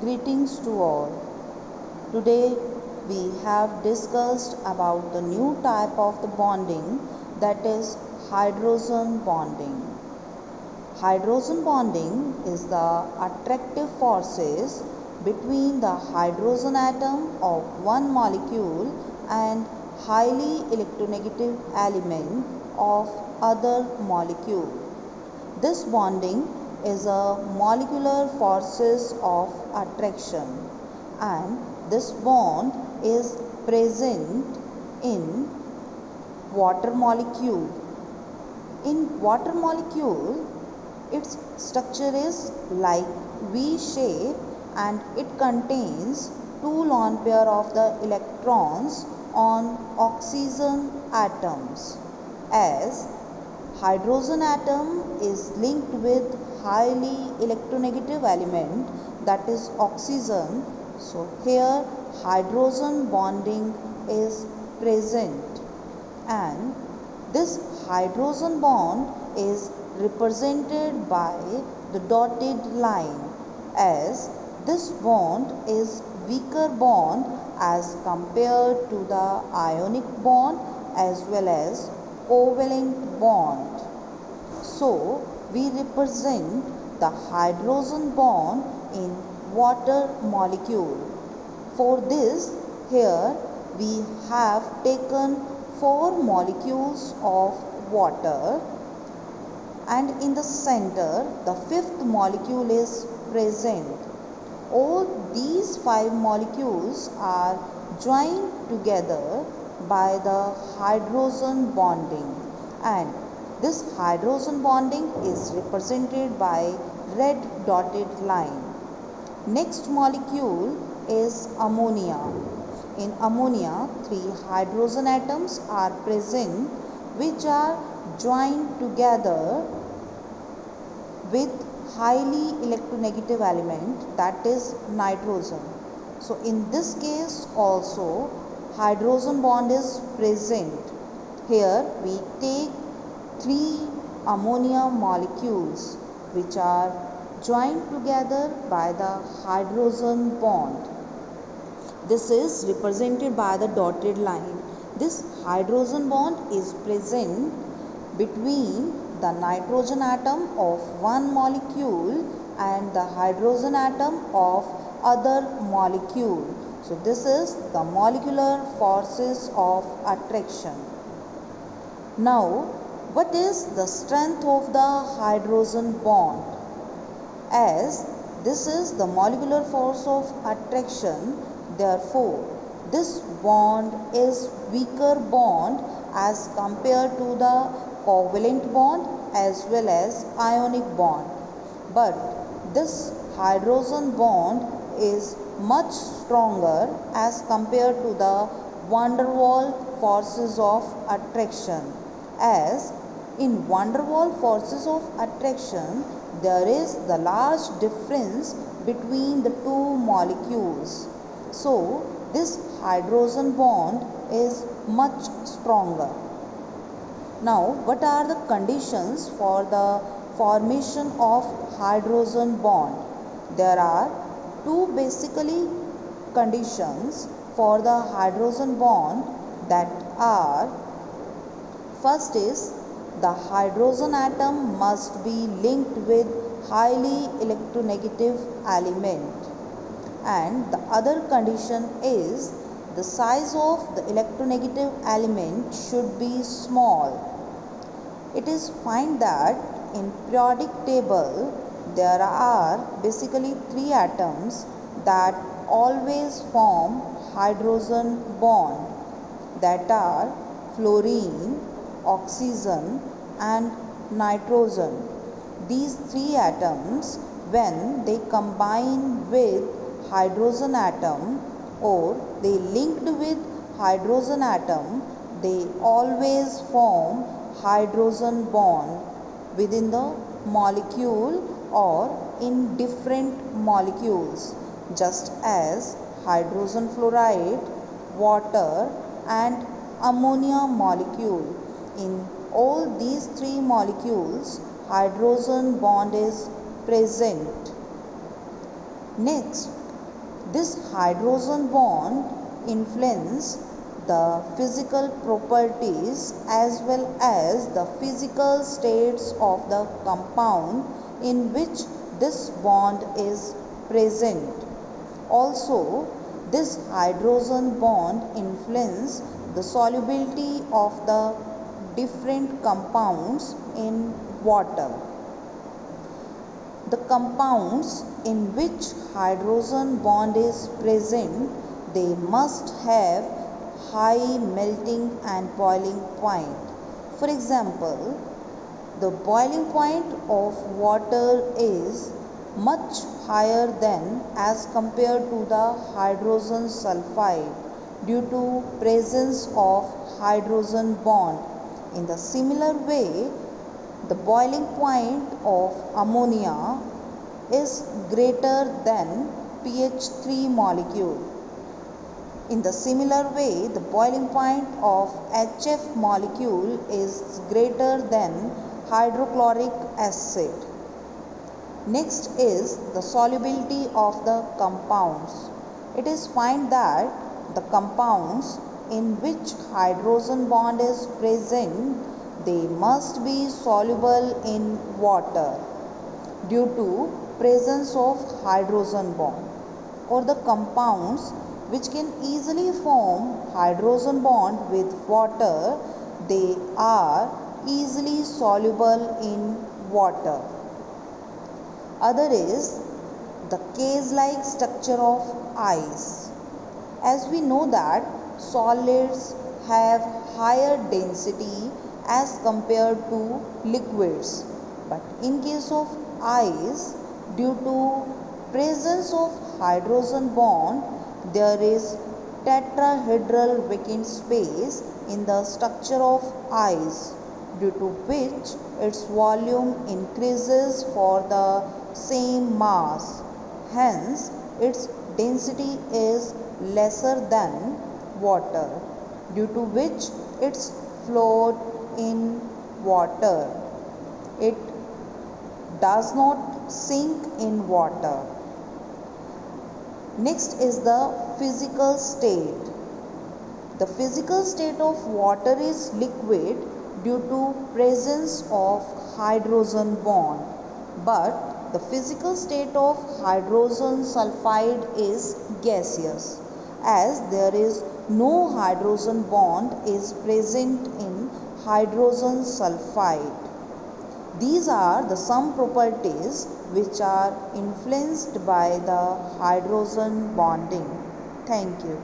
Greetings to all. Today we have discussed about the new type of the bonding, that is hydrogen bonding. Hydrogen bonding is the attractive forces between the hydrogen atom of one molecule and highly electronegative element of other molecule. This bonding is a molecular forces of attraction, and this bond is present in water molecule. In water molecule, its structure is like V shape and it contains two lone pair of the electrons on oxygen atoms. As hydrogen atom is linked with highly electronegative element, that is oxygen, so here hydrogen bonding is present, and this hydrogen bond is represented by the dotted line, as this bond is weaker bond as compared to the ionic bond as well as covalent bond. So we represent the hydrogen bond in water molecule. For this, here we have taken 4 molecules of water, and in the center the 5th molecule is present. All these 5 molecules are joined together by the hydrogen bonding, and this hydrogen bonding is represented by red dotted line. Next molecule is ammonia. In ammonia, 3 hydrogen atoms are present which are joined together with highly electronegative element, that is nitrogen. So in this case also hydrogen bond is present. Here we take 3 ammonia molecules which are joined together by the hydrogen bond. This is represented by the dotted line. This hydrogen bond is present between the nitrogen atom of one molecule and the hydrogen atom of other molecule. So this is the molecular forces of attraction. Now, what is the strength of the hydrogen bond? As this is the molecular force of attraction, therefore this bond is weaker bond as compared to the covalent bond as well as ionic bond. But this hydrogen bond is much stronger as compared to the van der Waals forces of attraction, as in van der Waals forces of attraction there is the large difference between the two molecules. So this hydrogen bond is much stronger. Now, what are the conditions for the formation of hydrogen bond? There are two basically conditions for the hydrogen bond, that are, first is the hydrogen atom must be linked with highly electronegative element, and the other condition is the size of the electronegative element should be small. It is find that in periodic table there are basically 3 atoms that always form hydrogen bond, that are fluorine, oxygen and nitrogen. These 3 atoms, when they combine with hydrogen atom or they linked with hydrogen atom, they always form hydrogen bond within the molecule or in different molecules, just as hydrogen fluoride, water and ammonia molecule. In all these 3 molecules, hydrogen bond is present. Next, This hydrogen bond influence the physical properties as well as the physical states of the compound in which this bond is present. Also, this hydrogen bond influence the solubility of the different compounds in water. The compounds in which hydrogen bond is present, they must have high melting and boiling point. For example, the boiling point of water is much higher than as compared to the hydrogen sulfide due to presence of hydrogen bond. In the similar way, the boiling point of ammonia is greater than pH 3 molecule. In the similar way, the boiling point of HF molecule is greater than hydrochloric acid. Next is the solubility of the compounds. It is found that the compounds in which hydrogen bond is present, they must be soluble in water due to presence of hydrogen bond, or the compounds which can easily form hydrogen bond with water, they are easily soluble in water. Other is the case-like structure of ice. As we know that solids have higher density as compared to liquids, but in case of ice, due to presence of hydrogen bond, there is tetrahedral vacant space in the structure of ice, due to which its volume increases for the same mass. Hence, its density is lesser than water, due to which its float in water. It does not sink in water. Next is the physical state. The physical state of water is liquid due to presence of hydrogen bond, but the physical state of hydrogen sulfide is gaseous, as there is no hydrogen bond is present in hydrogen sulfide. These are the some properties which are influenced by the hydrogen bonding. Thank you.